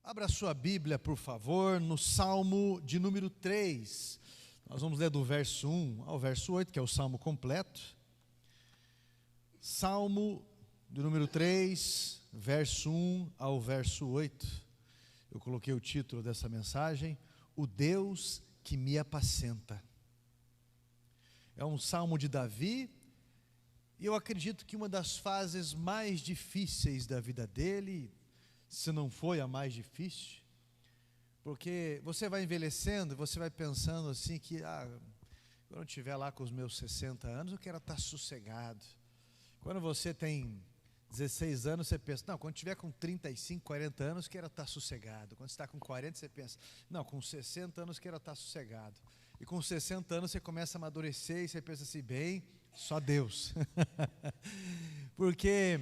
Abra sua Bíblia, por favor, no Salmo de número 3. Nós vamos ler do verso 1 ao verso 8, que é o Salmo completo. Salmo de número 3, verso 1 ao verso 8. Eu coloquei o título dessa mensagem: O Deus que me apacenta. É um salmo de Davi, e eu acredito que uma das fases mais difíceis da vida dele, se não foi a mais difícil, porque você vai envelhecendo, você vai pensando assim que, quando eu estiver lá com os meus 60 anos, eu quero estar sossegado. Quando você tem 16 anos, você pensa, não, quando estiver com 35, 40 anos, quero estar sossegado. Quando você está com 40, você pensa, não, com 60 anos, quero estar sossegado. E com 60 anos, você começa a amadurecer e você pensa assim, bem, só Deus. Porque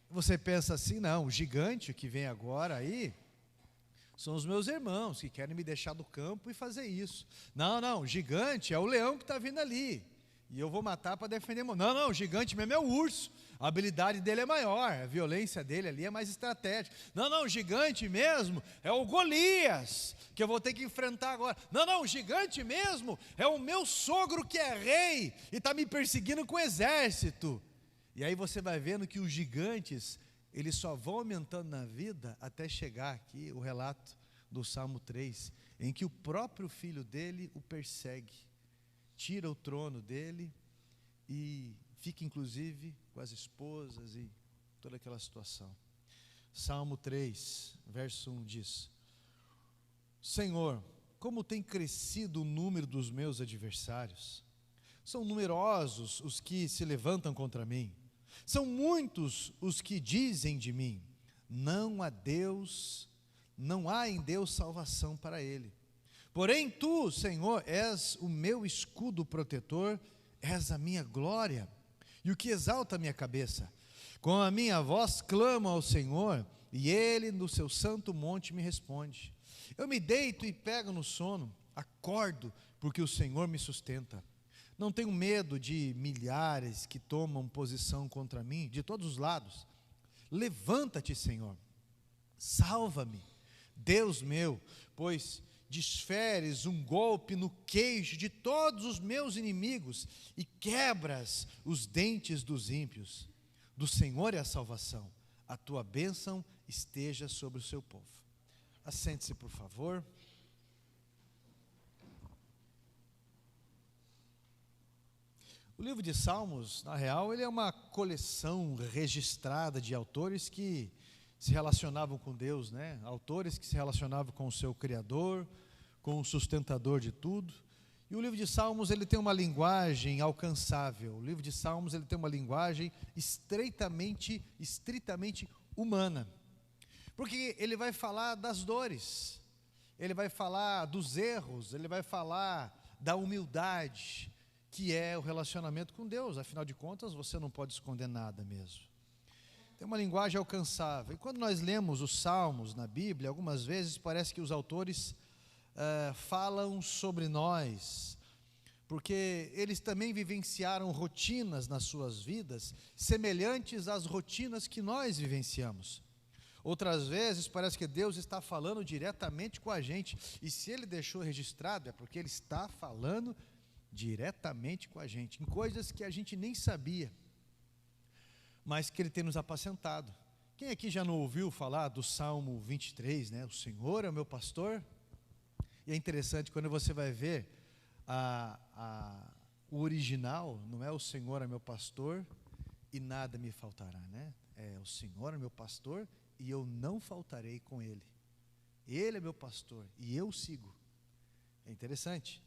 você pensa assim, não, o gigante que vem agora aí são os meus irmãos que querem me deixar do campo e fazer isso. Não, o gigante é o leão que está vindo ali e eu vou matar para defender. Não, o gigante mesmo é o urso, a habilidade dele é maior, a violência dele ali é mais estratégica. Não, o gigante mesmo é o Golias, que eu vou ter que enfrentar agora. Não, o gigante mesmo é o meu sogro que é rei e está me perseguindo com o exército. E aí você vai vendo que os gigantes, eles só vão aumentando na vida até chegar aqui o relato do Salmo 3, em que o próprio filho dele o persegue, tira o trono dele e fica inclusive com as esposas e toda aquela situação. Salmo 3, verso 1 diz: Senhor, como tem crescido o número dos meus adversários, são numerosos os que se levantam contra mim. São muitos os que dizem de mim, não há em Deus salvação para ele. Porém tu, Senhor, és o meu escudo protetor, és a minha glória e o que exalta a minha cabeça. Com a minha voz clamo ao Senhor e ele no seu santo monte me responde. Eu me deito e pego no sono, acordo porque o Senhor me sustenta. Não tenho medo de milhares que tomam posição contra mim, de todos os lados. Levanta-te, Senhor, salva-me, Deus meu, pois desferes um golpe no queixo de todos os meus inimigos e quebras os dentes dos ímpios. Do Senhor é a salvação, a tua bênção esteja sobre o seu povo. Assente-se, por favor. O livro de Salmos, na real, ele é uma coleção registrada de autores que se relacionavam com Deus, né? Autores que se relacionavam com o seu Criador, com o sustentador de tudo. E o livro de Salmos, ele tem uma linguagem alcançável. O livro de Salmos, ele tem uma linguagem estritamente humana. Porque ele vai falar das dores, ele vai falar dos erros, ele vai falar da humildade, que é o relacionamento com Deus. Afinal de contas, você não pode esconder nada mesmo. Tem uma linguagem alcançável. E quando nós lemos os Salmos na Bíblia, algumas vezes parece que os autores falam sobre nós, porque eles também vivenciaram rotinas nas suas vidas, semelhantes às rotinas que nós vivenciamos. Outras vezes parece que Deus está falando diretamente com a gente, e se Ele deixou registrado, é porque Ele está falando diretamente com a gente, em coisas que a gente nem sabia, mas que Ele tem nos apacentado. Quem aqui já não ouviu falar do Salmo 23, né? O Senhor é o meu pastor. E é interessante, quando você vai ver o original, não é o Senhor é meu pastor e nada me faltará, né? É o Senhor é meu pastor e eu não faltarei com Ele. Ele é meu pastor e eu sigo. É interessante.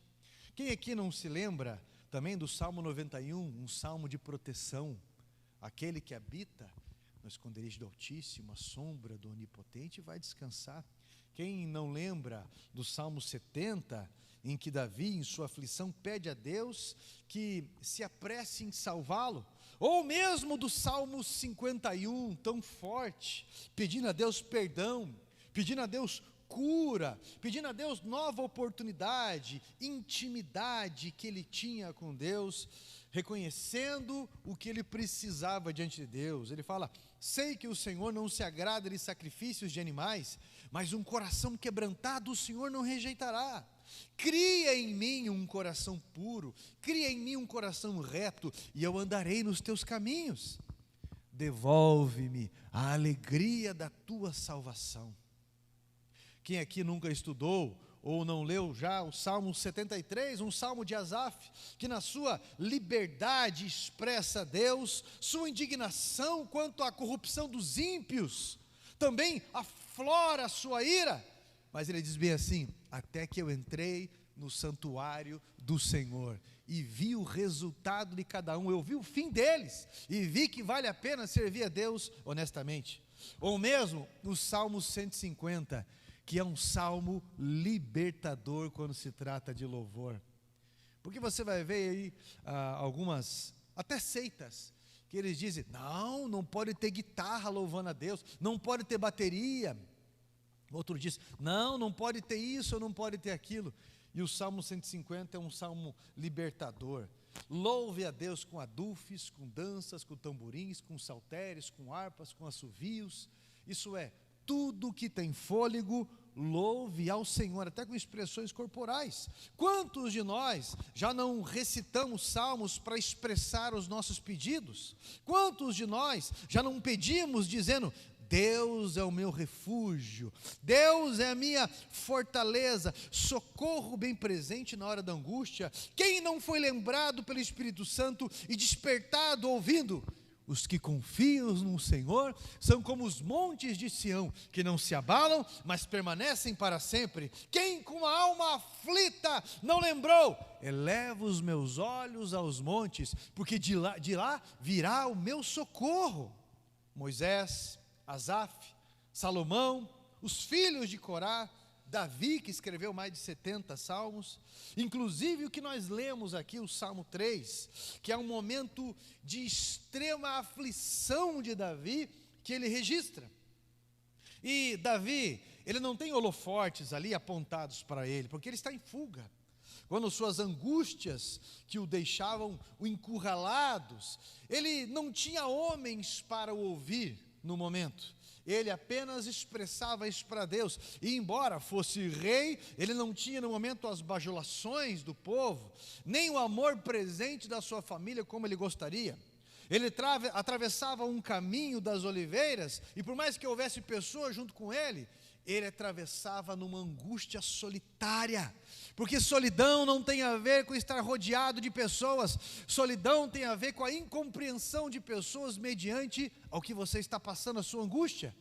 Quem aqui não se lembra também do Salmo 91, um salmo de proteção? Aquele que habita no esconderijo do Altíssimo, a sombra do Onipotente, vai descansar. Quem não lembra do Salmo 70, em que Davi, em sua aflição, pede a Deus que se apresse em salvá-lo? Ou mesmo do Salmo 51, tão forte, pedindo a Deus perdão, pedindo a Deus cura, pedindo a Deus nova oportunidade, intimidade que ele tinha com Deus, reconhecendo o que ele precisava diante de Deus. Ele fala: sei que o Senhor não se agrada de sacrifícios de animais, mas um coração quebrantado o Senhor não rejeitará. Cria em mim um coração puro, cria em mim um coração reto, e eu andarei nos teus caminhos. Devolve-me a alegria da tua salvação. Quem aqui nunca estudou ou não leu já o Salmo 73, um salmo de Asaf, que na sua liberdade expressa a Deus, sua indignação quanto à corrupção dos ímpios, também aflora a sua ira, mas ele diz bem assim: até que eu entrei no santuário do Senhor e vi o resultado de cada um, eu vi o fim deles, e vi que vale a pena servir a Deus honestamente. Ou mesmo no Salmo 150, que é um salmo libertador quando se trata de louvor, porque você vai ver aí algumas, até seitas, que eles dizem: não pode ter guitarra louvando a Deus, não pode ter bateria. Outro diz: não pode ter isso, não pode ter aquilo. E o Salmo 150 é um salmo libertador. Louve a Deus com adufes, com danças, com tamborins, com saltérios, com harpas, com assovios. Isso é, tudo que tem fôlego, louve ao Senhor, até com expressões corporais. Quantos de nós já não recitamos salmos para expressar os nossos pedidos? Quantos de nós já não pedimos dizendo: Deus é o meu refúgio, Deus é a minha fortaleza, socorro bem presente na hora da angústia? Quem não foi lembrado pelo Espírito Santo e despertado ouvindo: os que confiam no Senhor são como os montes de Sião, que não se abalam, mas permanecem para sempre. Quem com a alma aflita não lembrou: eleva os meus olhos aos montes, porque de lá virá o meu socorro. Moisés, Asaf, Salomão, os filhos de Corá, Davi, que escreveu mais de 70 salmos, inclusive o que nós lemos aqui, o Salmo 3, que é um momento de extrema aflição de Davi, que ele registra. E Davi, ele não tem holofortes ali apontados para ele, porque ele está em fuga. Quando suas angústias que o deixavam encurralados, ele não tinha homens para o ouvir no momento. Ele apenas expressava isso para Deus, e embora fosse rei, ele não tinha no momento as bajulações do povo, nem o amor presente da sua família como ele gostaria. Ele atravessava um caminho das oliveiras, e por mais que houvesse pessoas junto com ele, ele atravessava numa angústia solitária, porque solidão não tem a ver com estar rodeado de pessoas, solidão tem a ver com a incompreensão de pessoas mediante ao que você está passando, a sua angústia.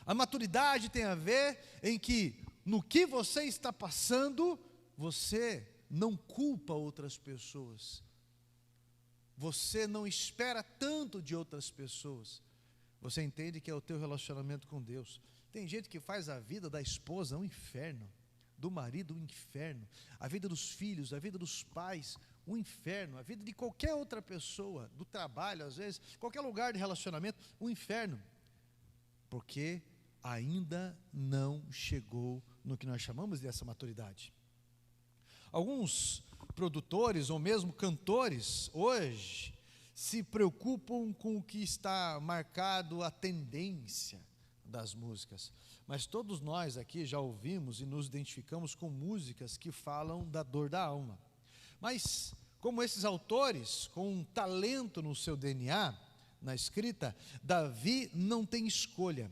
A maturidade tem a ver em que, no que você está passando, você não culpa outras pessoas, você não espera tanto de outras pessoas, você entende que é o teu relacionamento com Deus. Tem gente que faz a vida da esposa um inferno, do marido um inferno, a vida dos filhos, a vida dos pais um inferno, a vida de qualquer outra pessoa, do trabalho às vezes, qualquer lugar de relacionamento, um inferno, porque ainda não chegou no que nós chamamos dessa maturidade. Alguns produtores ou mesmo cantores hoje se preocupam com o que está marcado a tendência das músicas, mas todos nós aqui já ouvimos e nos identificamos com músicas que falam da dor da alma. Mas como esses autores com um talento no seu DNA, na escrita, Davi não tem escolha.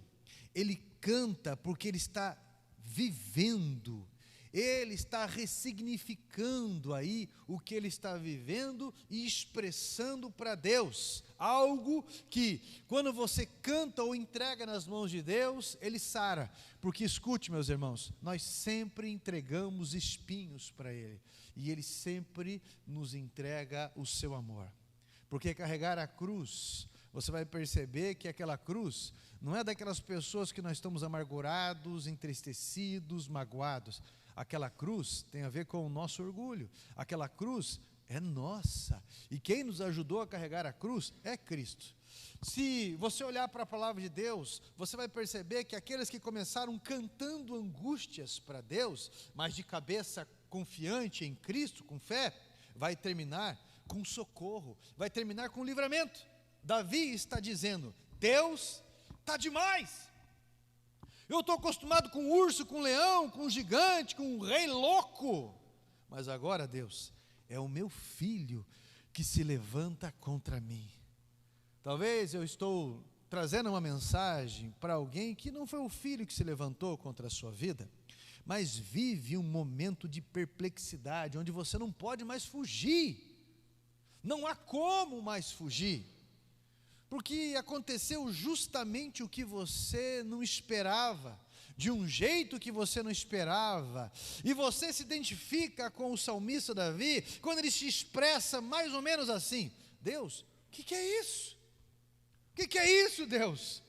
Ele canta porque ele está vivendo, ele está ressignificando aí o que ele está vivendo e expressando para Deus, algo que quando você canta ou entrega nas mãos de Deus, ele sara, porque escute, meus irmãos, nós sempre entregamos espinhos para ele, e ele sempre nos entrega o seu amor, porque carregar a cruz, você vai perceber que aquela cruz não é daquelas pessoas que nós estamos amargurados, entristecidos, magoados. Aquela cruz tem a ver com o nosso orgulho, aquela cruz é nossa. E quem nos ajudou a carregar a cruz é Cristo. Se você olhar para a palavra de Deus, você vai perceber que aqueles que começaram cantando angústias para Deus, mas de cabeça confiante em Cristo, com fé, vai terminar com socorro, vai terminar com livramento. Davi está dizendo: Deus está demais. Eu estou acostumado com urso, com leão, com gigante, com um rei louco. Mas agora, Deus, é o meu filho que se levanta contra mim. Talvez eu estou trazendo uma mensagem para alguém que não foi o filho que se levantou contra a sua vida, mas vive um momento de perplexidade, onde você não pode mais fugir. Não há como mais fugir. Porque aconteceu justamente o que você não esperava, de um jeito que você não esperava, e você se identifica com o salmista Davi, quando ele se expressa mais ou menos assim: Deus, o que é isso? O que é isso, Deus?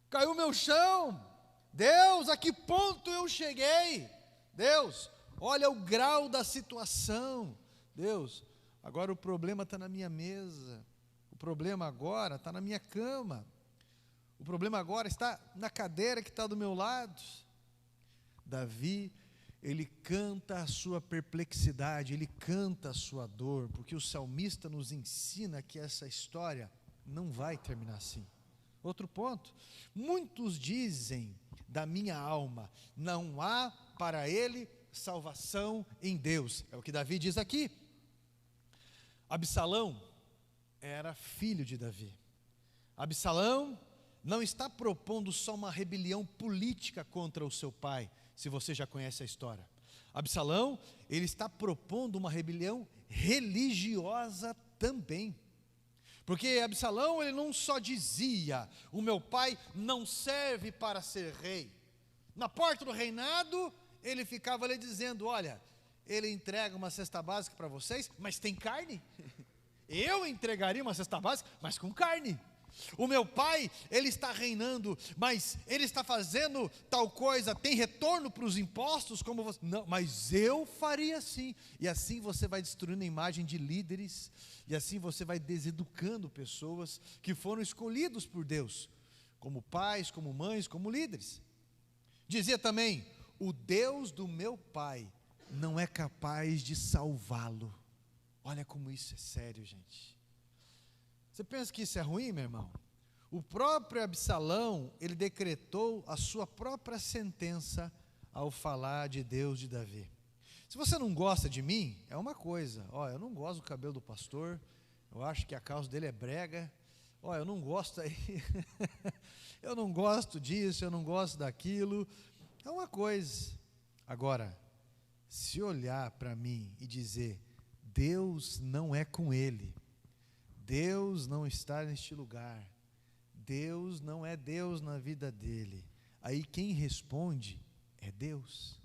Caiu o meu chão. Deus, a que ponto eu cheguei? Deus, olha o grau da situação. Deus, agora o problema está na minha mesa. O problema agora está na minha cama. O problema agora está na cadeira que está do meu lado. Davi, ele canta a sua perplexidade, ele canta a sua dor, porque o salmista nos ensina que essa história não vai terminar assim. Outro ponto: muitos dizem da minha alma, não há para ele salvação em Deus. É o que Davi diz aqui. Absalão era filho de Davi. Absalão não está propondo só uma rebelião política contra o seu pai, se você já conhece a história. Absalão, ele está propondo uma rebelião religiosa também. Porque Absalão, ele não só dizia: o meu pai não serve para ser rei. Na porta do reinado, ele ficava ali dizendo: olha, ele entrega uma cesta básica para vocês, mas tem carne. Eu entregaria uma cesta básica, mas com carne. O meu pai, ele está reinando, mas ele está fazendo tal coisa, tem retorno para os impostos, como você? Não, mas eu faria assim. E assim você vai destruindo a imagem de líderes, e assim você vai deseducando pessoas que foram escolhidos por Deus, como pais, como mães, como líderes. Dizia também: o Deus do meu pai não é capaz de salvá-lo. Olha como isso é sério, gente. Você pensa que isso é ruim, meu irmão? O próprio Absalão, ele decretou a sua própria sentença ao falar de Deus de Davi. Se você não gosta de mim, é uma coisa: ó, eu não gosto do cabelo do pastor, eu acho que a causa dele é brega, ó, eu não gosto aí, eu não gosto disso, eu não gosto daquilo, é uma coisa. Agora, se olhar para mim e dizer: Deus não é com ele, Deus não está neste lugar, Deus não é Deus na vida dele, aí quem responde é Deus.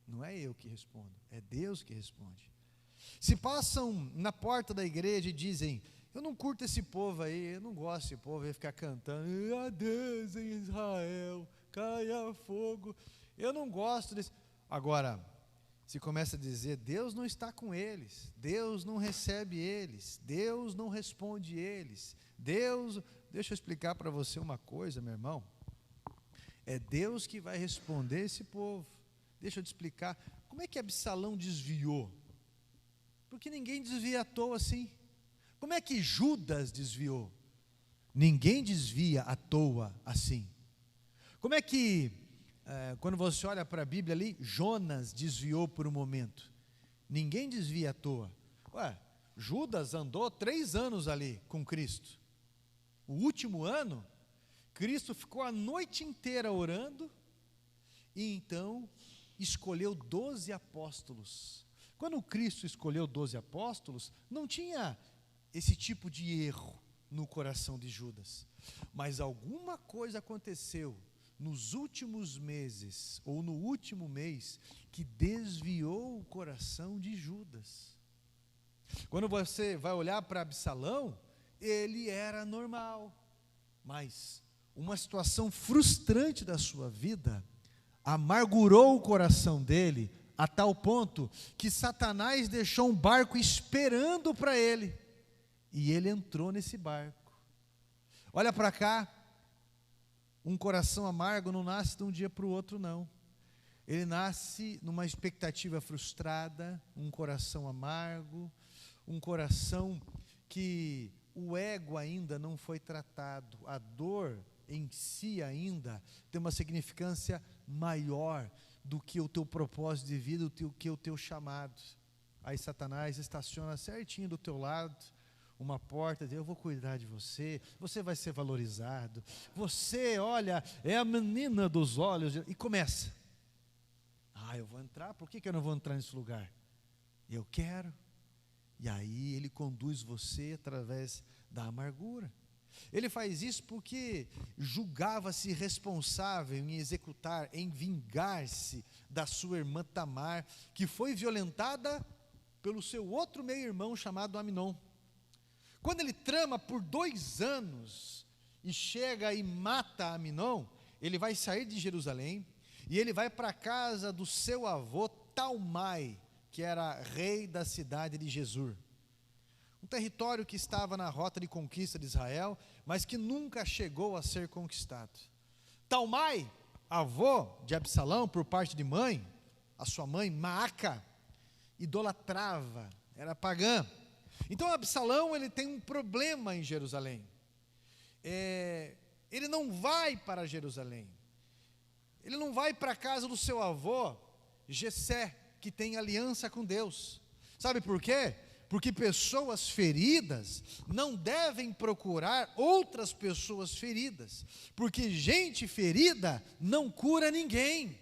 Não é eu que respondo, é Deus que responde. Se passam na porta da igreja e dizem: eu não curto esse povo aí, eu não gosto desse povo, aí ficar cantando: a Deus em Israel, caia fogo, eu não gosto desse. Agora, se começa a dizer: Deus não está com eles, Deus não recebe eles, Deus não responde eles, Deus... Deixa eu explicar para você uma coisa, meu irmão. É Deus que vai responder esse povo. Deixa eu te explicar. Como é que Absalão desviou? Porque ninguém desvia à toa assim. Como é que Judas desviou? Ninguém desvia à toa assim. Como é que, quando você olha para a Bíblia ali, Jonas desviou por um momento? Ninguém desvia à toa. Judas andou 3 anos ali com Cristo. O último ano, Cristo ficou a noite inteira orando, e então escolheu 12 apóstolos. Quando Cristo escolheu 12 apóstolos, não tinha esse tipo de erro no coração de Judas, mas alguma coisa aconteceu nos últimos meses, ou no último mês, que desviou o coração de Judas. Quando você vai olhar para Absalão, ele era normal, mas uma situação frustrante da sua vida amargurou o coração dele a tal ponto que Satanás deixou um barco esperando para ele, e ele entrou nesse barco. Olha para cá, um coração amargo não nasce de um dia para o outro, não. Ele nasce numa expectativa frustrada, um coração amargo, um coração que o ego ainda não foi tratado, a dor em si ainda tem uma significância maior do que o teu propósito de vida, do que o teu chamado. Aí Satanás estaciona certinho do teu lado, uma porta, eu vou cuidar de você, você vai ser valorizado, você, olha, é a menina dos olhos, e começa. Eu vou entrar, por que eu não vou entrar nesse lugar? Eu quero. E aí ele conduz você através da amargura. Ele faz isso porque julgava-se responsável em executar, em vingar-se da sua irmã Tamar, que foi violentada pelo seu outro meio-irmão chamado Aminon. Quando ele trama por 2 anos e chega e mata Aminon, ele vai sair de Jerusalém e ele vai para a casa do seu avô Talmai, que era rei da cidade de Gesur. Um território que estava na rota de conquista de Israel, mas que nunca chegou a ser conquistado. Talmai, avô de Absalão por parte de mãe, a sua mãe Maaca, idolatrava, era pagã. Então Absalão, ele tem um problema em Jerusalém. Ele não vai para Jerusalém. Ele não vai para a casa do seu avô Jessé, que tem aliança com Deus. Sabe por quê? Porque pessoas feridas não devem procurar outras pessoas feridas, porque gente ferida não cura ninguém.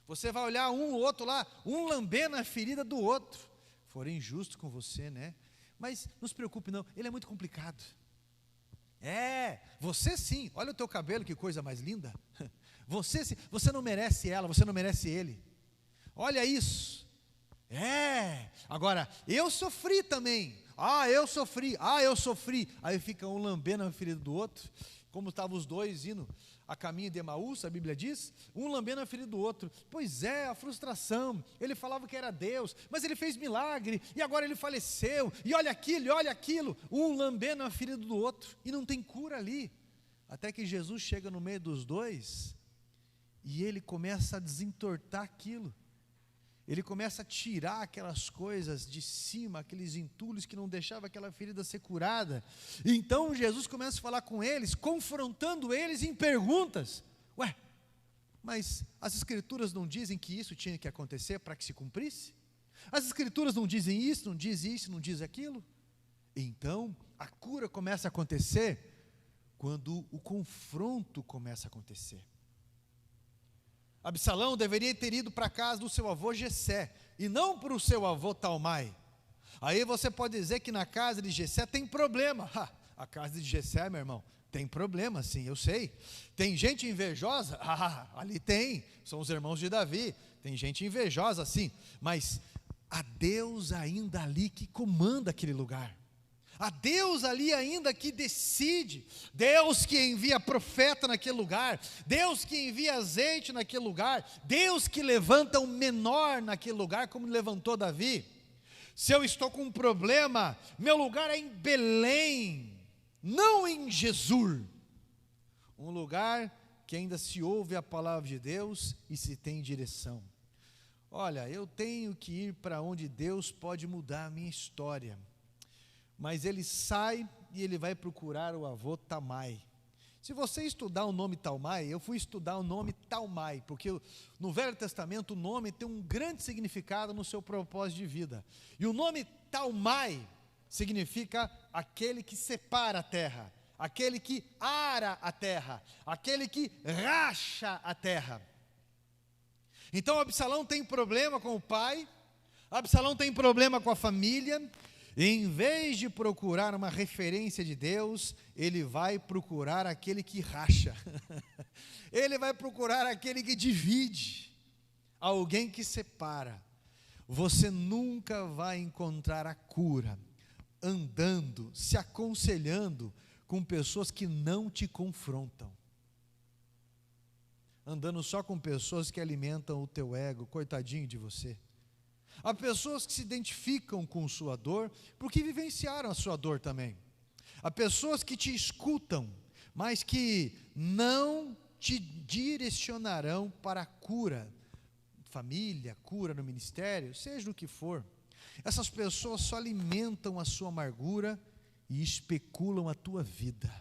Você vai olhar um ou outro lá, um lambendo a ferida do outro. Forem injusto com você, né? Mas não se preocupe não, ele é muito complicado. Você sim, olha o teu cabelo, que coisa mais linda. Você sim, você não merece ela, você não merece ele. Olha isso. Agora, eu sofri também. Eu sofri. Aí fica um lambendo a ferida do outro, como estavam os dois indo a caminho de Emaús, a Bíblia diz, um lambendo a ferida do outro. Pois é, a frustração, ele falava que era Deus, mas ele fez milagre, e agora ele faleceu, e olha aquilo, um lambendo a ferida do outro, e não tem cura ali, até que Jesus chega no meio dos dois, e ele começa a desentortar aquilo, ele começa a tirar aquelas coisas de cima, aqueles entulhos que não deixavam aquela ferida ser curada. Então Jesus começa a falar com eles, confrontando eles em perguntas. Mas as escrituras não dizem que isso tinha que acontecer para que se cumprisse? As escrituras não dizem isso, não dizem aquilo? Então a cura começa a acontecer quando o confronto começa a acontecer. Absalão deveria ter ido para a casa do seu avô Jessé, e não para o seu avô Talmai. Aí você pode dizer que na casa de Jessé tem problema. A casa de Jessé, meu irmão, tem problema sim, eu sei. Tem gente invejosa? Ali tem, são os irmãos de Davi. Tem gente invejosa sim, mas há Deus ainda ali que comanda aquele lugar. Há Deus ali ainda que decide, Deus que envia profeta naquele lugar, Deus que envia azeite naquele lugar, Deus que levanta um menor naquele lugar, como levantou Davi. Se eu estou com um problema, meu lugar é em Belém, não em Gesur, um lugar que ainda se ouve a palavra de Deus e se tem direção. Olha, eu tenho que ir para onde Deus pode mudar a minha história. Mas ele sai e ele vai procurar o avô Talmai. Se você estudar o nome Talmai, eu fui estudar o nome Talmai, porque no Velho Testamento o nome tem um grande significado no seu propósito de vida. E o nome Talmai significa aquele que separa a terra, aquele que ara a terra, aquele que racha a terra. Então Absalão tem problema com o pai, Absalão tem problema com a família. Em vez de procurar uma referência de Deus, ele vai procurar aquele que racha, ele vai procurar aquele que divide, alguém que separa. Você nunca vai encontrar a cura andando, se aconselhando com pessoas que não te confrontam. andando só com pessoas que alimentam o teu ego, coitadinho de você. Há pessoas que se identificam com sua dor, porque vivenciaram a sua dor também. Há pessoas que te escutam, mas que não te direcionarão para a cura, família, cura no ministério, seja o que for. Essas pessoas só alimentam a sua amargura e especulam a tua vida.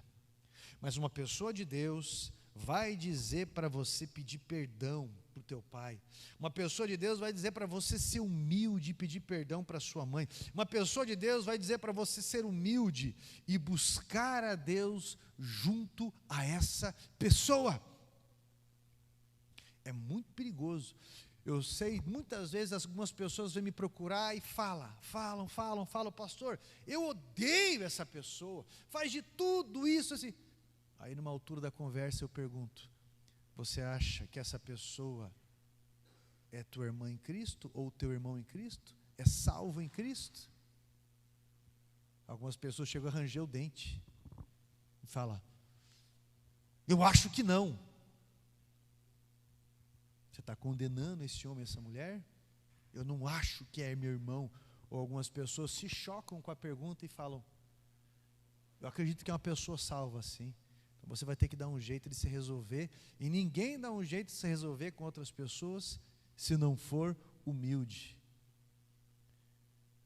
Mas uma pessoa de Deus vai dizer para você pedir perdão para o teu pai. Uma pessoa de Deus vai dizer para você ser humilde e pedir perdão para sua mãe. Uma pessoa de Deus vai dizer para você ser humilde e buscar a Deus junto a essa pessoa. É muito perigoso. Eu sei, muitas vezes algumas pessoas vêm me procurar e falam, pastor, eu odeio essa pessoa, faz de tudo isso assim. Aí numa altura da conversa eu pergunto, você acha que essa pessoa é tua irmã em Cristo ou teu irmão em Cristo? É salvo em Cristo? Algumas pessoas chegam a ranger o dente e falam, eu acho que não. Você está condenando esse homem, essa mulher? Eu não acho que é meu irmão. Ou algumas pessoas se chocam com a pergunta e falam, eu acredito que é uma pessoa salva assim. Então você vai ter que dar um jeito de se resolver. E ninguém dá um jeito de se resolver com outras pessoas se não for humilde.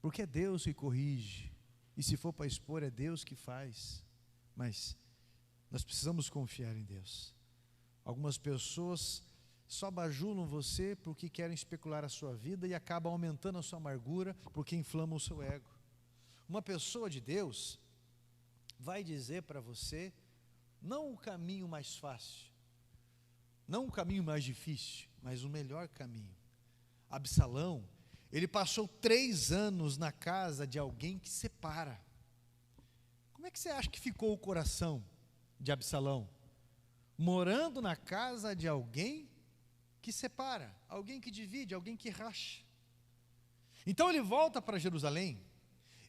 Porque é Deus que corrige. E se for para expor, é Deus que faz. Mas nós precisamos confiar em Deus. Algumas pessoas só bajulam você porque querem especular a sua vida e acabam aumentando a sua amargura porque inflamam o seu ego. Uma pessoa de Deus vai dizer para você, não o caminho mais fácil, não o caminho mais difícil, mas o melhor caminho. Absalão, ele passou 3 anos na casa de alguém que separa. Como é que você acha que ficou o coração de Absalão? Morando na casa de alguém que separa, alguém que divide, alguém que racha. Então ele volta para Jerusalém,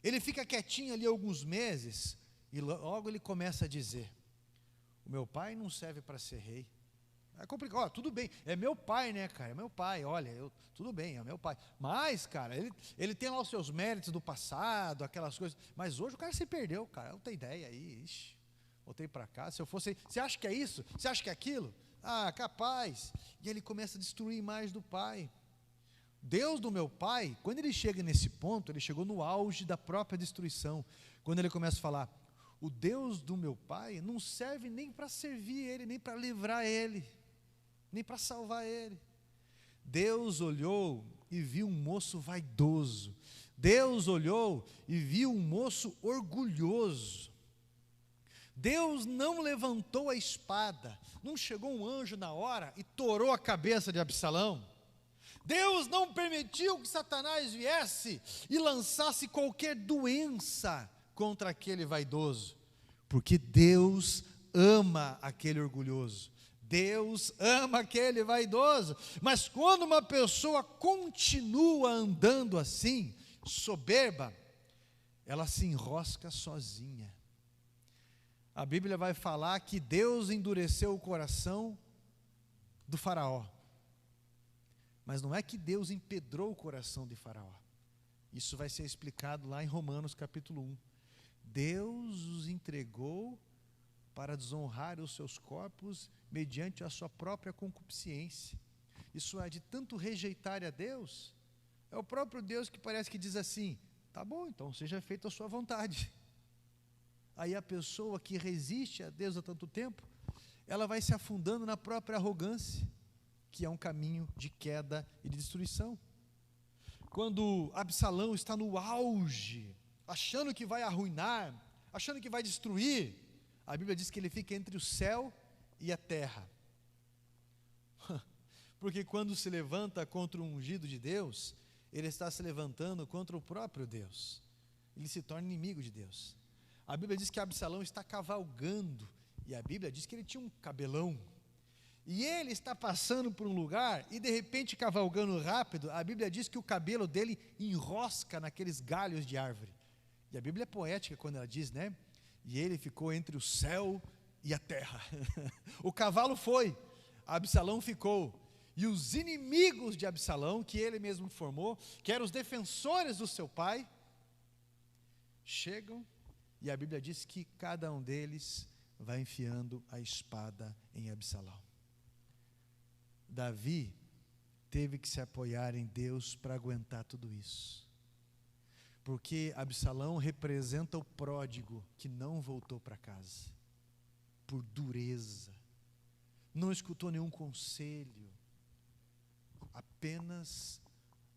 ele fica quietinho ali alguns meses, e logo ele começa a dizer, o meu pai não serve para ser rei. É complicado, tudo bem, é meu pai, né, cara, é meu pai, olha, tudo bem, é meu pai. Mas, cara, ele tem lá os seus méritos do passado, aquelas coisas, mas hoje o cara se perdeu, cara, não tem ideia aí, ixi, voltei para cá, se eu fosse, você acha que é isso? Você acha que é aquilo? Ah, capaz. E ele começa a destruir a imagem do pai. Deus do meu pai, quando ele chega nesse ponto, ele chegou no auge da própria destruição. Quando ele começa a falar, o Deus do meu pai não serve nem para servir ele, nem para livrar ele, nem para salvar ele. Deus olhou e viu um moço vaidoso. Deus olhou e viu um moço orgulhoso. Deus não levantou a espada, não chegou um anjo na hora e torou a cabeça de Absalão. Deus não permitiu que Satanás viesse e lançasse qualquer doença contra aquele vaidoso, porque Deus ama aquele orgulhoso, Deus ama aquele vaidoso. Mas quando uma pessoa continua andando assim, soberba, ela se enrosca sozinha. A Bíblia vai falar que Deus endureceu o coração do faraó. Mas não é que Deus empedrou o coração de faraó. Isso vai ser explicado lá em Romanos capítulo 1. Deus os entregou para desonrar os seus corpos mediante a sua própria concupiscência. Isso é, de tanto rejeitar a Deus, é o próprio Deus que parece que diz assim, tá bom, então seja feita a sua vontade. Aí a pessoa que resiste a Deus há tanto tempo, ela vai se afundando na própria arrogância, que é um caminho de queda e de destruição. Quando Absalão está no auge, achando que vai arruinar, achando que vai destruir, a Bíblia diz que ele fica entre o céu e a terra. Porque quando se levanta contra o ungido de Deus, ele está se levantando contra o próprio Deus. Ele se torna inimigo de Deus. A Bíblia diz que Absalão está cavalgando, e a Bíblia diz que ele tinha um cabelão, e ele está passando por um lugar, e de repente cavalgando rápido, a Bíblia diz que o cabelo dele enrosca naqueles galhos de árvore, e a Bíblia é poética quando ela diz, né, e ele ficou entre o céu e a terra, o cavalo foi, Absalão ficou. E os inimigos de Absalão, que ele mesmo formou, que eram os defensores do seu pai, chegam, e a Bíblia diz que cada um deles vai enfiando a espada em Absalão. Davi teve que se apoiar em Deus para aguentar tudo isso. Porque Absalão representa o pródigo que não voltou para casa, por dureza, não escutou nenhum conselho, apenas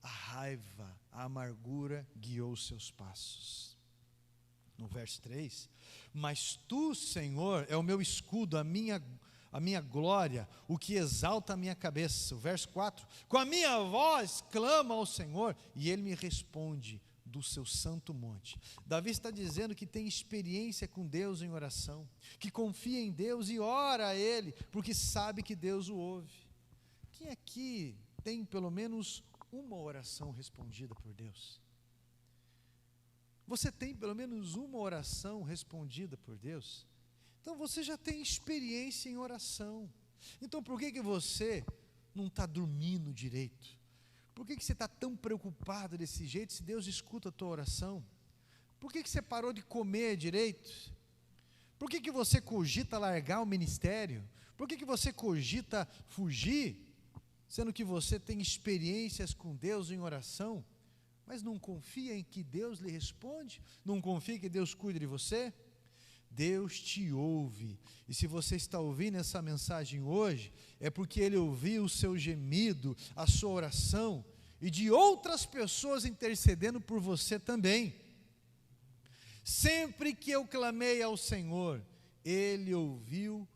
a raiva, a amargura guiou os seus passos. No verso 3, mas tu, Senhor, é o meu escudo, a minha glória, o que exalta a minha cabeça. O verso 4, com a minha voz clamo ao Senhor, e Ele me responde do seu santo monte. Davi está dizendo que tem experiência com Deus em oração, que confia em Deus e ora a Ele, porque sabe que Deus o ouve. Quem aqui tem pelo menos uma oração respondida por Deus? Você tem pelo menos uma oração respondida por Deus? Então você já tem experiência em oração. Então por que você não está dormindo direito? Por que você está tão preocupado desse jeito se Deus escuta a tua oração? Por que você parou de comer direito? Por que você cogita largar o ministério? Por que você cogita fugir, sendo que você tem experiências com Deus em oração, mas não confia em que Deus lhe responde? Não confia que Deus cuida de você? Deus te ouve, e se você está ouvindo essa mensagem hoje, é porque Ele ouviu o seu gemido, a sua oração, e de outras pessoas intercedendo por você também. Sempre que eu clamei ao Senhor, Ele ouviu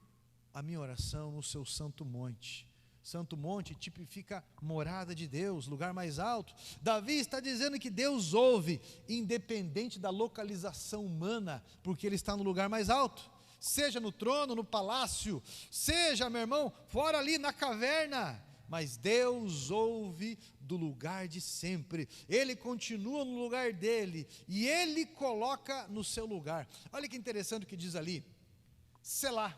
a minha oração no seu santo monte. Santo monte tipifica morada de Deus, lugar mais alto. Davi está dizendo que Deus ouve, independente da localização humana, porque Ele está no lugar mais alto, seja no trono, no palácio, seja, meu irmão, fora ali na caverna, mas Deus ouve do lugar de sempre. Ele continua no lugar dele, e Ele coloca no seu lugar. Olha que interessante o que diz ali, Selá.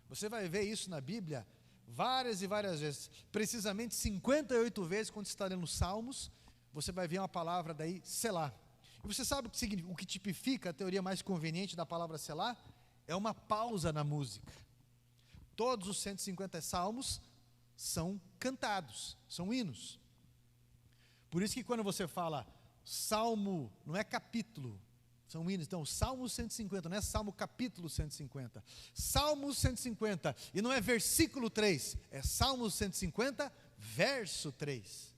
Você vai ver isso na Bíblia várias e várias vezes, precisamente 58 vezes, quando você está lendo Salmos, você vai ver uma palavra daí, Selá. E você sabe o que significa, o que tipifica a teoria mais conveniente da palavra Selá? É uma pausa na música. Todos os 150 salmos são cantados, são hinos. Por isso que quando você fala salmo, não é capítulo, são hinos. Então, Salmo 150, não é Salmo capítulo 150. Salmo 150, e não é versículo 3, é Salmo 150, verso 3.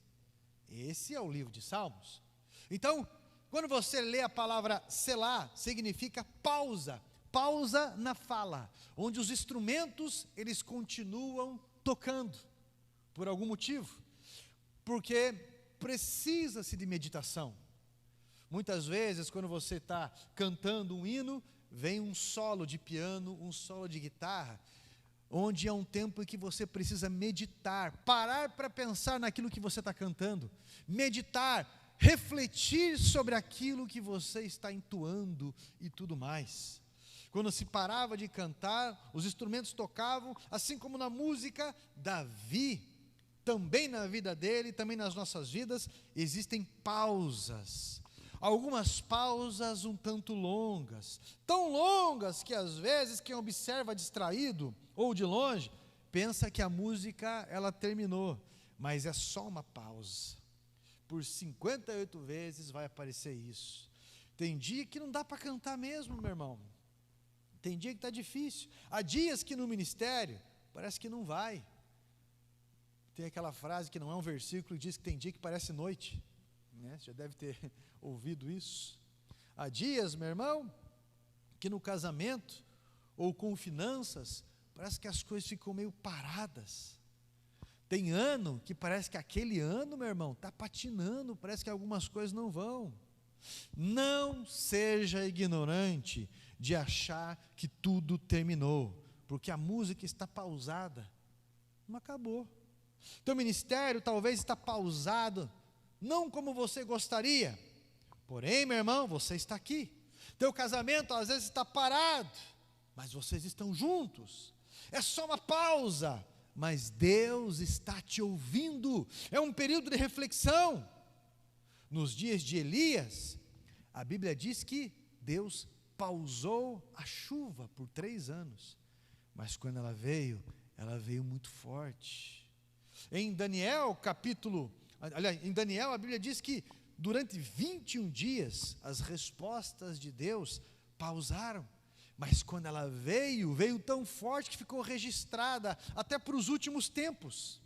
Esse é o livro de Salmos. Então, quando você lê a palavra Selá, significa pausa, pausa na fala, onde os instrumentos, eles continuam tocando, por algum motivo, porque precisa-se de meditação. Muitas vezes, quando você está cantando um hino, vem um solo de piano, um solo de guitarra, onde é um tempo em que você precisa meditar, parar para pensar naquilo que você está cantando, meditar, refletir sobre aquilo que você está entoando e tudo mais. Quando se parava de cantar, os instrumentos tocavam, assim como na música, Davi, também na vida dele, também nas nossas vidas, existem pausas. Algumas pausas um tanto longas, tão longas que às vezes quem observa distraído ou de longe, pensa que a música ela terminou, mas é só uma pausa. Por 58 vezes vai aparecer isso. Tem dia que não dá para cantar mesmo, meu irmão. Tem dia que está difícil. Há dias que no ministério parece que não vai. Tem aquela frase que não é um versículo, que diz que tem dia que parece noite. Você já deve ter ouvido isso. Há dias, meu irmão, que no casamento ou com finanças, parece que as coisas ficam meio paradas. Tem ano que parece que aquele ano, meu irmão, está patinando, parece que algumas coisas não vão. Não seja ignorante de achar que tudo terminou, porque a música está pausada, não acabou. Teu ministério talvez está pausado, não como você gostaria, porém, meu irmão, você está aqui. Teu casamento às vezes está parado, mas vocês estão juntos. É só uma pausa, mas Deus está te ouvindo. É um período de reflexão. Nos dias de Elias, a Bíblia diz que Deus pausou a chuva por 3 anos, mas quando ela veio muito forte. Em Daniel a Bíblia diz que durante 21 dias as respostas de Deus pausaram, mas quando ela veio tão forte que ficou registrada até para os últimos tempos.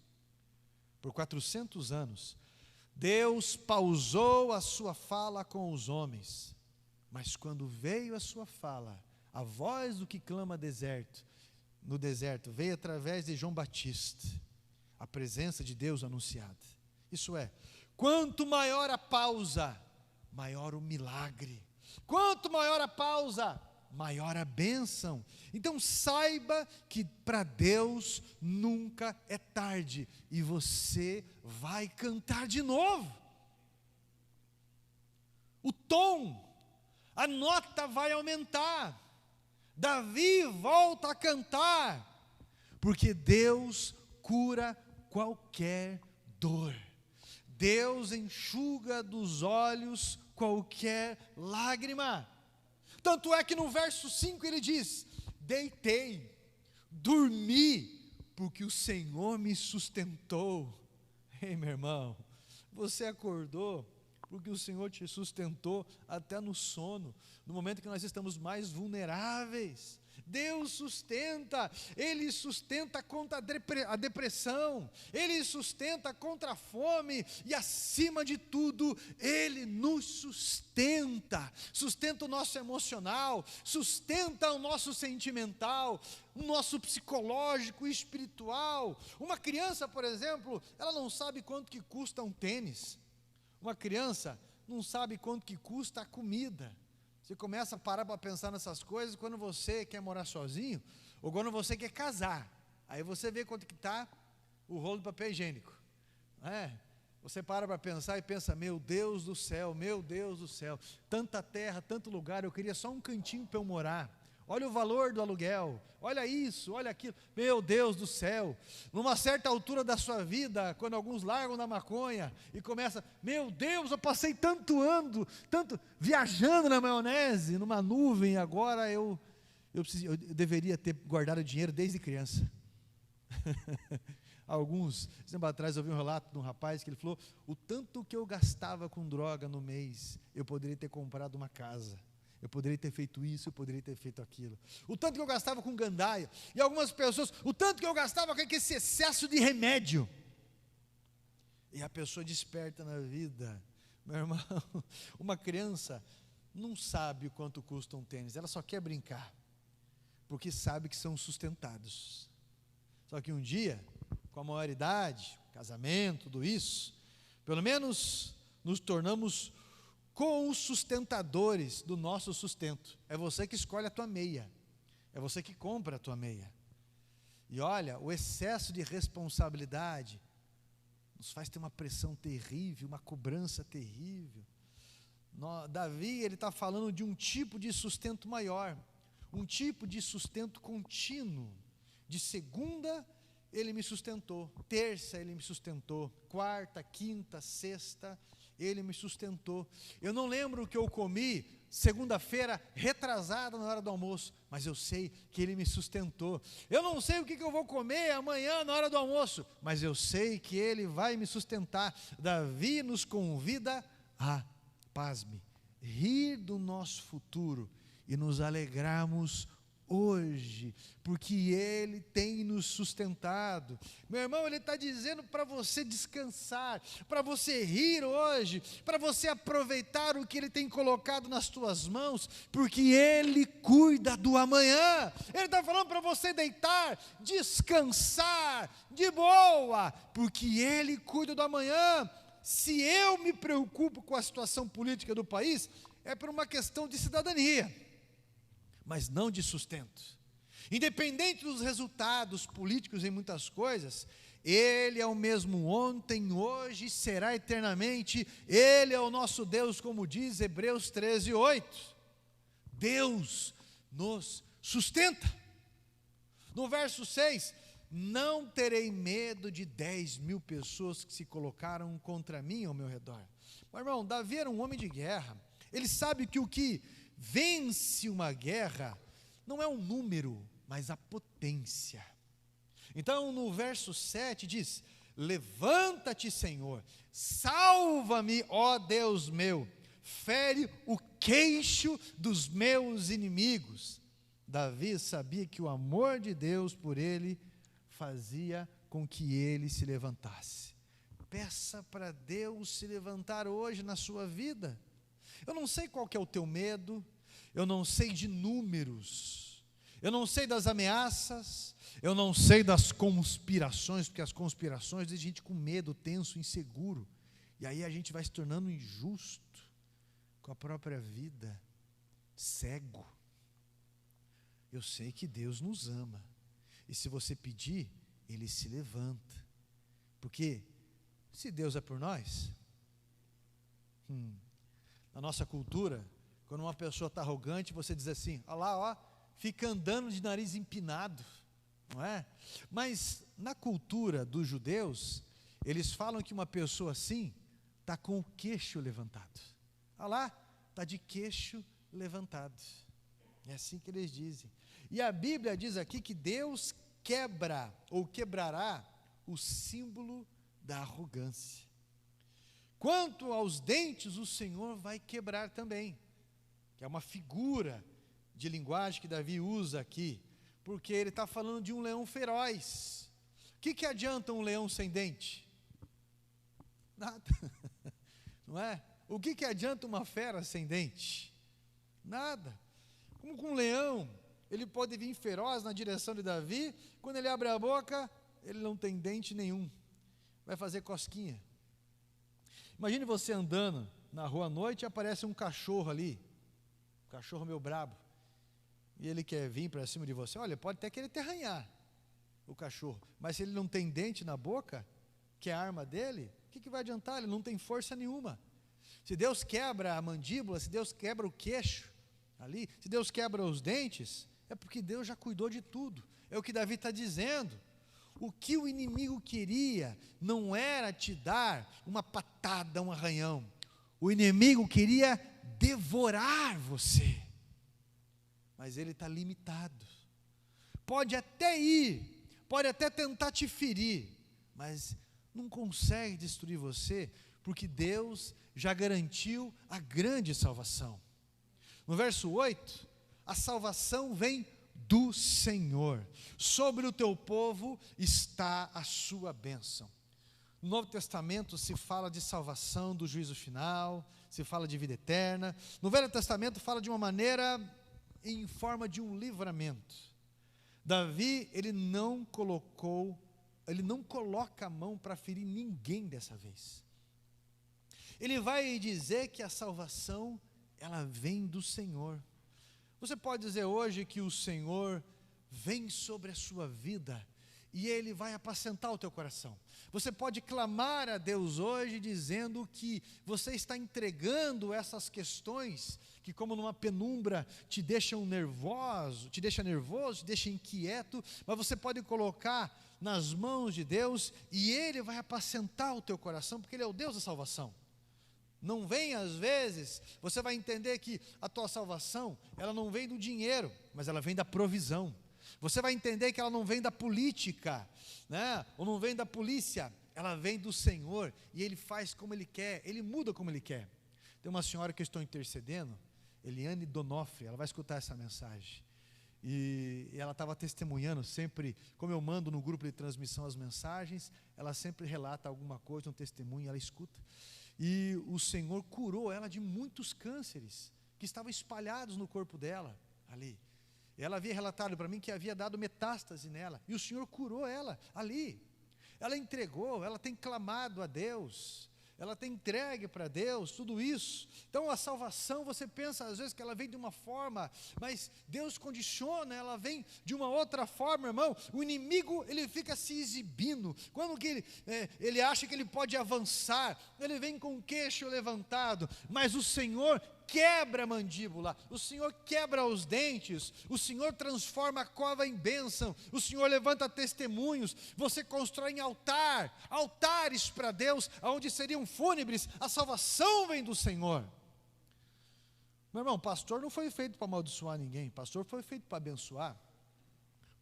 Por 400 anos, Deus pausou a sua fala com os homens, mas quando veio a sua fala, a voz do que clama no deserto, veio através de João Batista, a presença de Deus anunciada. Isso é, quanto maior a pausa, maior o milagre. Quanto maior a pausa, maior a bênção. Então saiba que para Deus nunca é tarde, e você vai cantar de novo. O tom, a nota vai aumentar. Davi volta a cantar, porque Deus cura qualquer dor. Deus enxuga dos olhos qualquer lágrima. Tanto é que no verso 5 ele diz: deitei, dormi, porque o Senhor me sustentou. Ei, meu irmão, você acordou porque o Senhor te sustentou até no sono, no momento que nós estamos mais vulneráveis. Deus sustenta, Ele sustenta contra a depressão, Ele sustenta contra a fome, e acima de tudo, Ele nos sustenta o nosso emocional, sustenta o nosso sentimental, o nosso psicológico e espiritual. Uma criança, por exemplo, ela não sabe quanto que custa um tênis. Uma criança não sabe quanto que custa a comida. Você começa a parar para pensar nessas coisas quando você quer morar sozinho, ou quando você quer casar. Aí você vê quanto que está o rolo de papel higiênico. Você para pensar e pensa: meu Deus do céu, tanta terra, tanto lugar, eu queria só um cantinho para eu morar. Olha o valor do aluguel, olha isso, olha aquilo, meu Deus do céu. Numa certa altura da sua vida, quando alguns largam da maconha e começa: meu Deus, eu passei tanto viajando na maionese, numa nuvem, agora eu deveria ter guardado dinheiro desde criança. Tempo atrás eu vi um relato de um rapaz que ele falou: o tanto que eu gastava com droga no mês, eu poderia ter comprado uma casa. Eu poderia ter feito isso, eu poderia ter feito aquilo. O tanto que eu gastava com gandaia. E algumas pessoas, o tanto que eu gastava com esse excesso de remédio. E a pessoa desperta na vida. Meu irmão, uma criança não sabe o quanto custa um tênis, ela só quer brincar, porque sabe que são sustentados. Só que um dia, com a maioridade, casamento, tudo isso, pelo menos nos tornamos com os sustentadores do nosso sustento. É você que escolhe a tua meia, é você que compra a tua meia. E olha, o excesso de responsabilidade nos faz ter uma pressão terrível, uma cobrança terrível. Davi, ele está falando de um tipo de sustento maior, um tipo de sustento contínuo. De segunda ele me sustentou, terça ele me sustentou, quarta, quinta, sexta ele me sustentou. Eu não lembro o que eu comi segunda-feira retrasada na hora do almoço, mas eu sei que Ele me sustentou. Eu não sei o que eu vou comer amanhã na hora do almoço, mas eu sei que Ele vai me sustentar. Davi nos convida a, pasme, rir do nosso futuro e nos alegrarmos hoje, porque Ele tem nos sustentado. Meu irmão, Ele está dizendo para você descansar, para você rir hoje, para você aproveitar o que Ele tem colocado nas tuas mãos, porque Ele cuida do amanhã. Ele está falando para você deitar, descansar, de boa, porque Ele cuida do amanhã. Se eu me preocupo com a situação política do país, é por uma questão de cidadania, mas não de sustento. Independente dos resultados políticos em muitas coisas, Ele é o mesmo ontem, hoje e será eternamente. Ele é o nosso Deus, como diz Hebreus 13:8. Deus nos sustenta. No verso 6, não terei medo de 10.000 pessoas que se colocaram contra mim ao meu redor. Mas, irmão, Davi era um homem de guerra. Ele sabe que o que vence uma guerra não é um número, mas a potência. Então, no verso 7 diz: levanta-te, Senhor, salva-me, ó Deus meu, fere o queixo dos meus inimigos. Davi sabia que o amor de Deus por ele fazia com que ele se levantasse. Peça para Deus se levantar hoje na sua vida. Eu não sei qual que é o teu medo, eu não sei de números, eu não sei das ameaças, eu não sei das conspirações, porque as conspirações deixam a gente com medo, tenso, inseguro, e aí a gente vai se tornando injusto com a própria vida, cego. Eu sei que Deus nos ama, e se você pedir, Ele se levanta, porque se Deus é por nós, na nossa cultura, quando uma pessoa está arrogante, você diz assim: olha lá, ó, fica andando de nariz empinado, não é? Mas na cultura dos judeus, eles falam que uma pessoa assim está com o queixo levantado. Olha lá, está de queixo levantado. É assim que eles dizem. E a Bíblia diz aqui que Deus quebra ou quebrará o símbolo da arrogância. Quanto aos dentes, o Senhor vai quebrar também, que é uma figura de linguagem que Davi usa aqui, porque ele está falando de um leão feroz. O que adianta um leão sem dente? Nada, não é? O que adianta uma fera sem dente? Nada. Como com um leão, ele pode vir feroz na direção de Davi, quando ele abre a boca, ele não tem dente nenhum, vai fazer cosquinha. Imagine você andando na rua à noite e aparece um cachorro ali, um cachorro meio brabo, e ele quer vir para cima de você. Olha, pode até querer te arranhar, o cachorro, mas se ele não tem dente na boca, que é a arma dele, o que vai adiantar? Ele não tem força nenhuma. Se Deus quebra a mandíbula, se Deus quebra o queixo ali, se Deus quebra os dentes, é porque Deus já cuidou de tudo. É o que Davi está dizendo. O que o inimigo queria não era te dar uma patada, um arranhão. O inimigo queria devorar você, mas ele está limitado. Pode até ir, pode até tentar te ferir, mas não consegue destruir você, porque Deus já garantiu a grande salvação. No verso 8, a salvação vem do Senhor, sobre o teu povo está a sua bênção. No Novo Testamento se fala de salvação, do juízo final, se fala de vida eterna. No Velho Testamento fala de uma maneira em forma de um livramento. Davi, ele não coloca a mão para ferir ninguém dessa vez. Ele vai dizer que a salvação, ela vem do Senhor. Você pode dizer hoje que o Senhor vem sobre a sua vida e Ele vai apacentar o teu coração. Você pode clamar a Deus hoje dizendo que você está entregando essas questões que, como numa penumbra, te deixam nervoso, te deixa inquieto, mas você pode colocar nas mãos de Deus e Ele vai apacentar o teu coração, porque Ele é o Deus da salvação. Não vem, às vezes, você vai entender que a tua salvação, ela não vem do dinheiro, mas ela vem da provisão. Você vai entender que ela não vem da política, né? Ou não vem da polícia, ela vem do Senhor, e Ele faz como Ele quer, Ele muda como Ele quer. Tem uma senhora que eu estou intercedendo, Eliane Donofre, ela vai escutar essa mensagem, e ela estava testemunhando sempre, como eu mando no grupo de transmissão as mensagens, ela sempre relata alguma coisa, um testemunho, ela escuta. E o Senhor curou ela de muitos cânceres que estavam espalhados no corpo dela ali. Ela havia relatado para mim que havia dado metástase nela, e o Senhor curou ela ali. Ela entregou, ela tem clamado a Deus, ela tem entregue para Deus tudo isso. Então a salvação, você pensa às vezes que ela vem de uma forma, mas Deus condiciona, ela vem de uma outra forma, irmão. O inimigo, ele fica se exibindo, quando que ele acha que ele pode avançar, ele vem com o queixo levantado, mas o Senhor quebra a mandíbula, o Senhor quebra os dentes, o Senhor transforma a cova em bênção, o Senhor levanta testemunhos, você constrói em altares para Deus, onde seriam fúnebres, a salvação vem do Senhor. Meu irmão, pastor não foi feito para amaldiçoar ninguém, pastor foi feito para abençoar.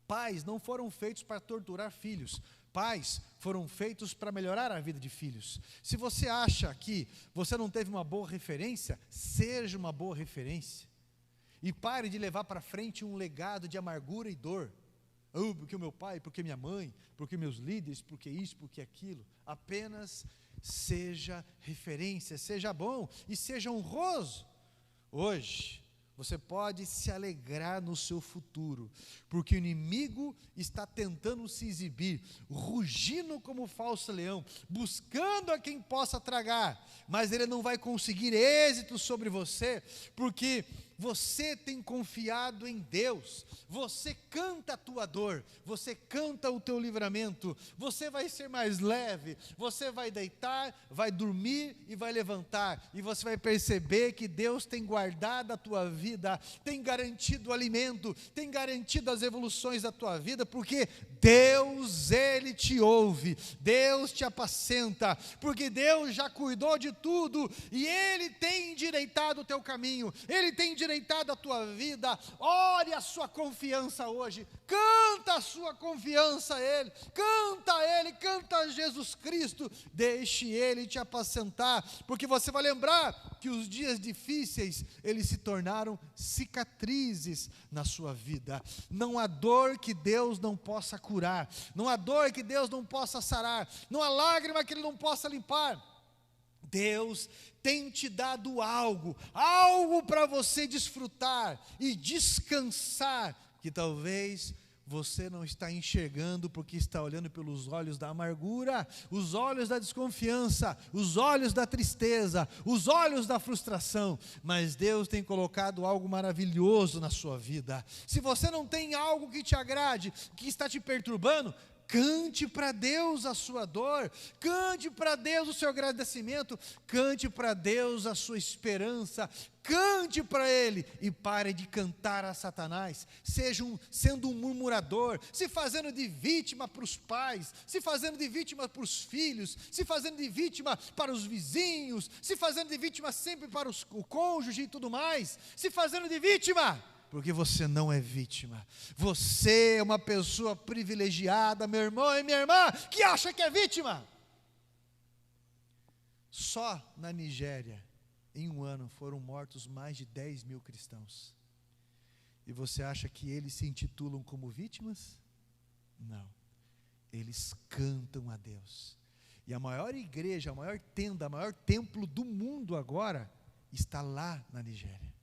Pais não foram feitos para torturar filhos, pais foram feitos para melhorar a vida de filhos. Se você acha que você não teve uma boa referência, seja uma boa referência. E pare de levar para frente um legado de amargura e dor. Porque o meu pai, porque minha mãe, porque meus líderes, porque isso, porque aquilo. Apenas seja referência, seja bom e seja honroso. Hoje, você pode se alegrar no seu futuro, porque o inimigo está tentando se exibir, rugindo como falso leão, buscando a quem possa tragar, mas ele não vai conseguir êxito sobre você, porque você tem confiado em Deus, você canta a tua dor, você canta o teu livramento, você vai ser mais leve, você vai deitar, vai dormir e vai levantar, e você vai perceber que Deus tem guardado a tua vida, tem garantido o alimento, tem garantido as evoluções da tua vida, porque Deus, Ele te ouve, Deus te apacenta, porque Deus já cuidou de tudo, e Ele tem endireitado o teu caminho, Ele tem endireitado a tua vida. Ore a sua confiança hoje, canta a sua confiança a Ele, canta a Jesus Cristo, deixe Ele te apacentar, porque você vai lembrar que os dias difíceis, eles se tornaram cicatrizes na sua vida. Não há dor que Deus não possa curar, não há dor que Deus não possa sarar, não há lágrima que Ele não possa limpar. Deus tem te dado algo para você desfrutar e descansar, que talvez você não está enxergando, porque está olhando pelos olhos da amargura, os olhos da desconfiança, os olhos da tristeza, os olhos da frustração, mas Deus tem colocado algo maravilhoso na sua vida. Se você não tem algo que te agrade, que está te perturbando, cante para Deus a sua dor, cante para Deus o seu agradecimento, cante para Deus a sua esperança, cante para Ele e pare de cantar a Satanás, sendo um murmurador, se fazendo de vítima para os pais, se fazendo de vítima para os filhos, se fazendo de vítima para os vizinhos, se fazendo de vítima sempre para o cônjuge e tudo mais, se fazendo de vítima. Porque você não é vítima, você é uma pessoa privilegiada, meu irmão e minha irmã, que acha que é vítima. Só na Nigéria, em um ano, foram mortos mais de 10 mil cristãos. E você acha que eles se intitulam como vítimas? Não, eles cantam a Deus. E a maior igreja, a maior tenda, o maior templo do mundo agora, está lá na Nigéria.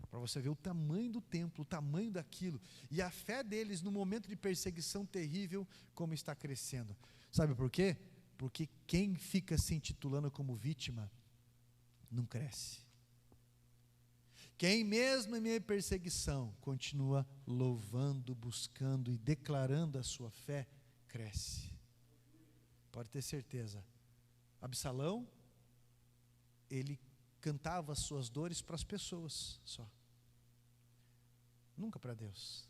Para você ver o tamanho do templo, o tamanho daquilo, e a fé deles no momento de perseguição terrível, como está crescendo. Sabe por quê? Porque quem fica se intitulando como vítima, não cresce. Quem mesmo em meio à perseguição, continua louvando, buscando e declarando a sua fé, cresce. Pode ter certeza. Absalão, ele cantava as suas dores para as pessoas só, nunca para Deus.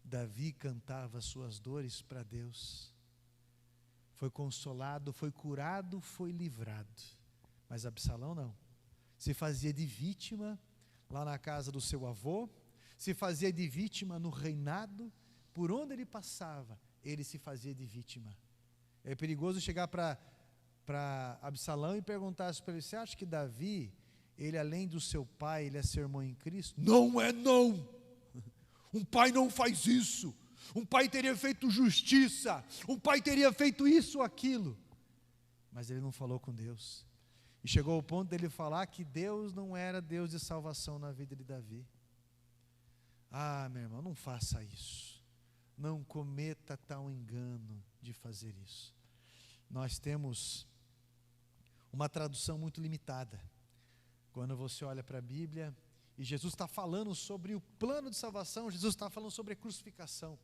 Davi cantava as suas dores para Deus, foi consolado, foi curado, foi livrado. Mas Absalão não, se fazia de vítima lá na casa do seu avô, se fazia de vítima no reinado, por onde ele passava, ele se fazia de vítima. É perigoso chegar para Absalão e perguntar para ele: você acha que Davi, ele além do seu pai, ele é seu irmão em Cristo? Não é não, um pai não faz isso, um pai teria feito justiça, um pai teria feito isso ou aquilo, mas ele não falou com Deus, e chegou ao ponto dele falar que Deus não era Deus de salvação na vida de Davi. Ah, meu irmão, não faça isso, não cometa tal engano de fazer isso. Nós temos uma tradução muito limitada. Quando você olha para a Bíblia, e Jesus está falando sobre o plano de salvação, Jesus está falando sobre a crucificação.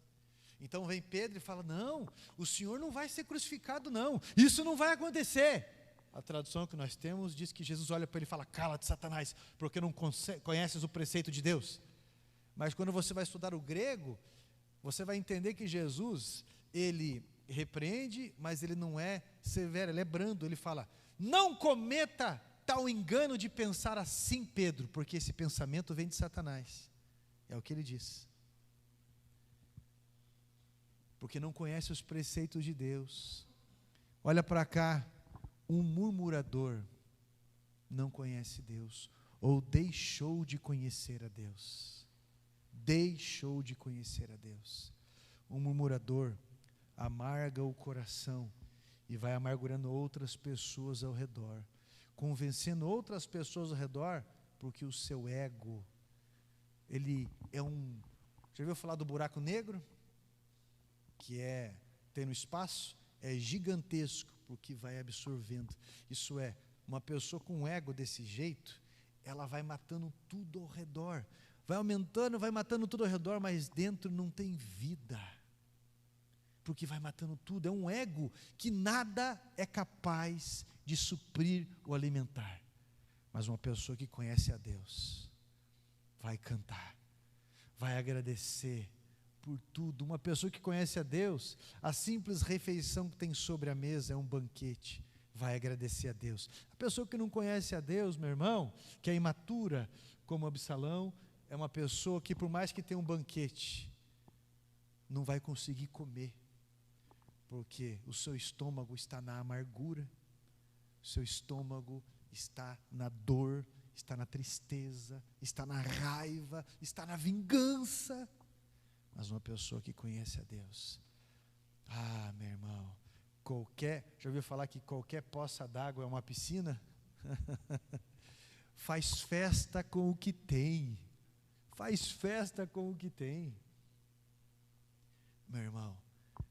Então vem Pedro e fala: não, o Senhor não vai ser crucificado não, isso não vai acontecer. a tradução que nós temos diz que Jesus olha para ele e fala: cala-te, Satanás, porque não conheces o preceito de Deus. Mas quando você vai estudar o grego, você vai entender que Jesus, ele repreende, mas ele não é severo, ele é brando. Ele fala: não cometa tal engano de pensar assim, Pedro, porque esse pensamento vem de Satanás. É o que ele diz. Porque não conhece os preceitos de Deus. Olha para cá, um murmurador não conhece Deus, ou deixou de conhecer a Deus. Deixou de conhecer a Deus. Um murmurador amarga o coração e vai amargurando outras pessoas ao redor, convencendo outras pessoas ao redor, porque o seu ego, ele é já ouviu falar do buraco negro? Que tem no espaço, é gigantesco, porque vai absorvendo. Isso é, uma pessoa com um ego desse jeito, ela vai matando tudo ao redor, vai aumentando, vai matando tudo ao redor, mas dentro não tem vida, porque vai matando tudo. É um ego que nada é capaz de suprir ou alimentar. Mas uma pessoa que conhece a Deus vai cantar, vai agradecer por tudo. Uma pessoa que conhece a Deus, a simples refeição que tem sobre a mesa é um banquete, vai agradecer a Deus. A pessoa que não conhece a Deus, meu irmão, que é imatura, como Absalão, é uma pessoa que, por mais que tenha um banquete, não vai conseguir comer, porque o seu estômago está na amargura, o seu estômago está na dor, está na tristeza, está na raiva, está na vingança. Mas uma pessoa que conhece a Deus, meu irmão, já ouviu falar que qualquer poça d'água é uma piscina? Faz festa com o que tem, faz festa com o que tem. Meu irmão,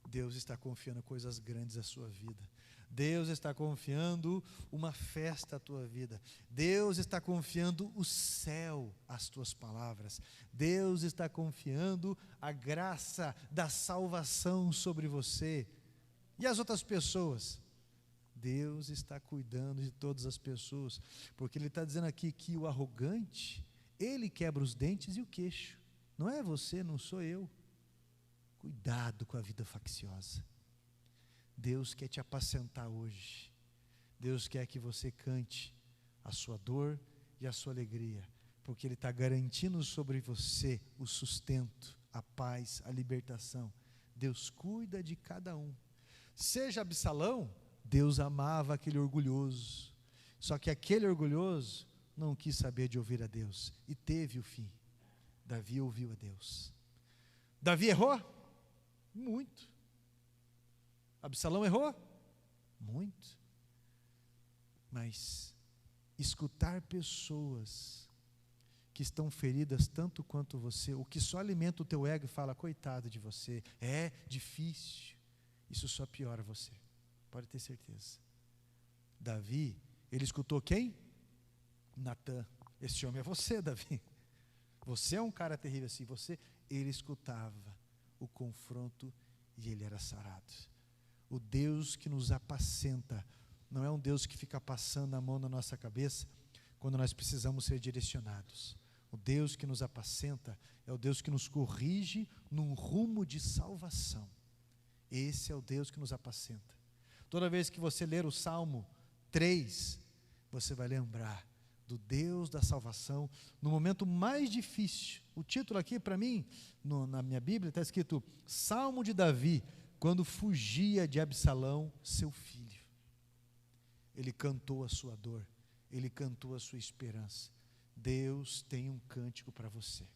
Deus está confiando coisas grandes à sua vida. Deus está confiando uma festa à tua vida. Deus está confiando o céu às tuas palavras. Deus está confiando a graça da salvação sobre você. E as outras pessoas? Deus está cuidando de todas as pessoas, porque Ele está dizendo aqui que o arrogante, ele quebra os dentes e o queixo. Não é você, não sou eu. Cuidado com a vida facciosa. Deus quer te apacentar hoje. Deus quer que você cante a sua dor e a sua alegria, porque Ele está garantindo sobre você o sustento, a paz, a libertação. Deus cuida de cada um. Seja Absalão, Deus amava aquele orgulhoso, só que aquele orgulhoso não quis saber de ouvir a Deus, e teve o fim. Davi ouviu a Deus. Davi errou? Muito. Absalão errou? Muito. Mas escutar pessoas que estão feridas tanto quanto você, o que só alimenta o teu ego e fala: coitado de você, é difícil, isso só piora você, pode ter certeza. Davi, ele escutou quem? Natã. Esse homem é você, Davi. Você é um cara terrível assim. Ele escutava o confronto e ele era sarado. O Deus que nos apacenta não é um Deus que fica passando a mão na nossa cabeça quando nós precisamos ser direcionados. O Deus que nos apacenta é o Deus que nos corrige num rumo de salvação. Esse é o Deus que nos apacenta. Toda vez que você ler o Salmo 3, você vai lembrar do Deus da salvação no momento mais difícil. O título aqui para mim, na minha Bíblia, está escrito Salmo de Davi, quando fugia de Absalão, seu filho. Ele cantou a sua dor, ele cantou a sua esperança. Deus tem um cântico para você.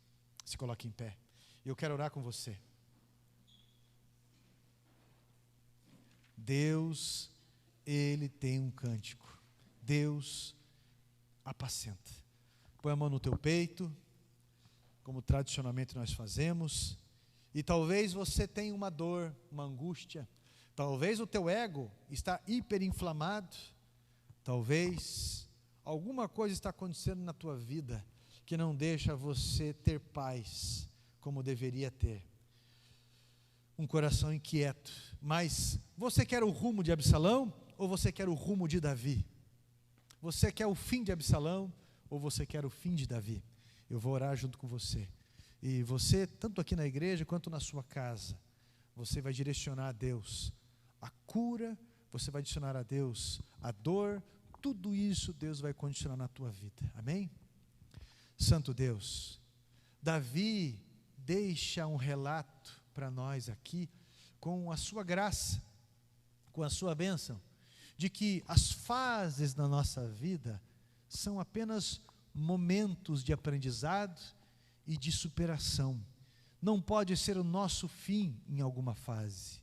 Se coloque em pé. Eu quero orar com você. Deus, Ele tem um cântico. Deus apacenta. Põe a mão no teu peito, como tradicionalmente nós fazemos, e talvez você tenha uma dor, uma angústia, talvez o teu ego está hiperinflamado, talvez alguma coisa está acontecendo na tua vida que não deixa você ter paz como deveria ter. Um coração inquieto. Mas você quer o rumo de Absalão ou você quer o rumo de Davi? Você quer o fim de Absalão ou você quer o fim de Davi? Eu vou orar junto com você. E você, tanto aqui na igreja quanto na sua casa, você vai direcionar a Deus a cura, você vai direcionar a Deus a dor, tudo isso Deus vai condicionar na tua vida. Amém? Santo Deus, Davi deixa um relato para nós aqui, com a sua graça, com a sua bênção, de que as fases da nossa vida são apenas momentos de aprendizado e de superação. Não pode ser o nosso fim em alguma fase.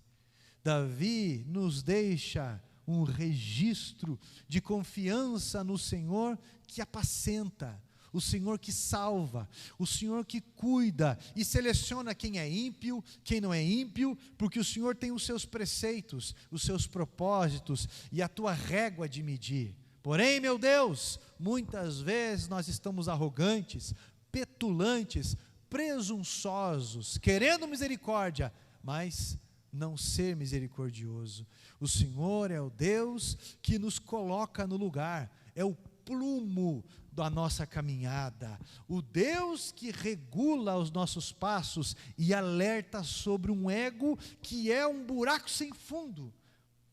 Davi nos deixa um registro de confiança no Senhor que apacenta, o Senhor que salva, o Senhor que cuida e seleciona quem é ímpio, quem não é ímpio, porque o Senhor tem os seus preceitos, os seus propósitos e a tua régua de medir. Porém, meu Deus, muitas vezes nós estamos arrogantes, petulantes, presunçosos, querendo misericórdia, mas não ser misericordioso. O Senhor é o Deus que nos coloca no lugar, é o plumo da nossa caminhada, o Deus que regula os nossos passos e alerta sobre um ego que é um buraco sem fundo.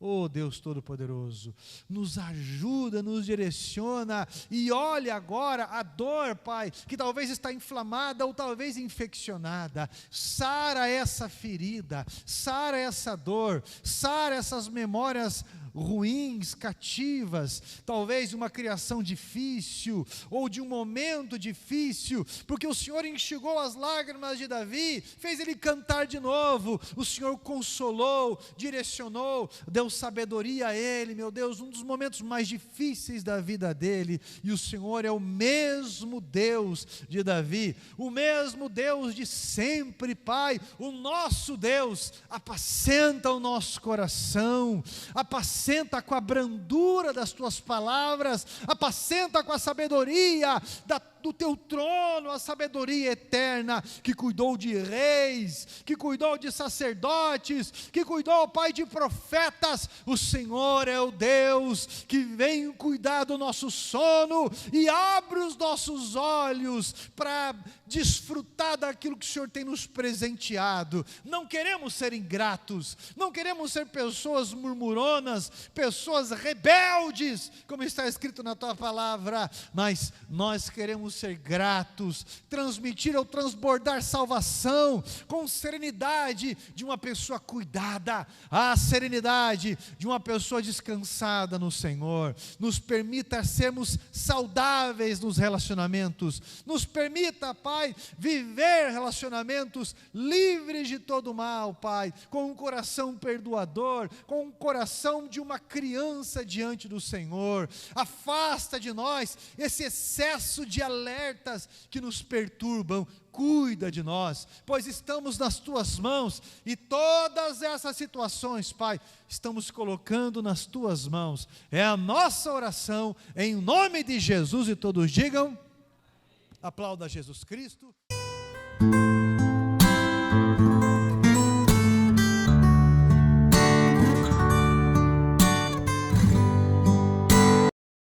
Oh Deus Todo-Poderoso, nos ajuda, nos direciona e olha agora a dor, Pai, que talvez está inflamada ou talvez infeccionada. Sara essa ferida, sara essa dor, sara essas memórias ruins, cativas, talvez de uma criação difícil ou de um momento difícil, porque o Senhor enxugou as lágrimas de Davi, fez ele cantar de novo, o Senhor consolou, direcionou, deu sabedoria a ele, meu Deus, um dos momentos mais difíceis da vida dele, e o Senhor é o mesmo Deus de Davi, o mesmo Deus de sempre, Pai, o nosso Deus, apacenta o nosso coração, apacenta com a brandura das tuas palavras, apacenta com a sabedoria do teu trono, a sabedoria eterna, que cuidou de reis, que cuidou de sacerdotes, que cuidou, Pai, de profetas. O Senhor é o Deus que vem cuidar do nosso sono e abre os nossos olhos para desfrutar daquilo que o Senhor tem nos presenteado. Não queremos ser ingratos, não queremos ser pessoas murmuronas, pessoas rebeldes, como está escrito na tua palavra, mas nós queremos ser gratos, transmitir ou transbordar salvação com serenidade de uma pessoa cuidada, a serenidade de uma pessoa descansada no Senhor. Nos permita sermos saudáveis nos relacionamentos, nos permita, Pai, viver relacionamentos livres de todo mal, Pai, com um coração perdoador, com um coração de uma criança diante do Senhor. Afasta de nós esse excesso de alertas que nos perturbam. Cuida de nós, pois estamos nas tuas mãos, e todas essas situações, Pai, estamos colocando nas tuas mãos. É a nossa oração, em nome de Jesus, e todos digam, aplauda Jesus Cristo.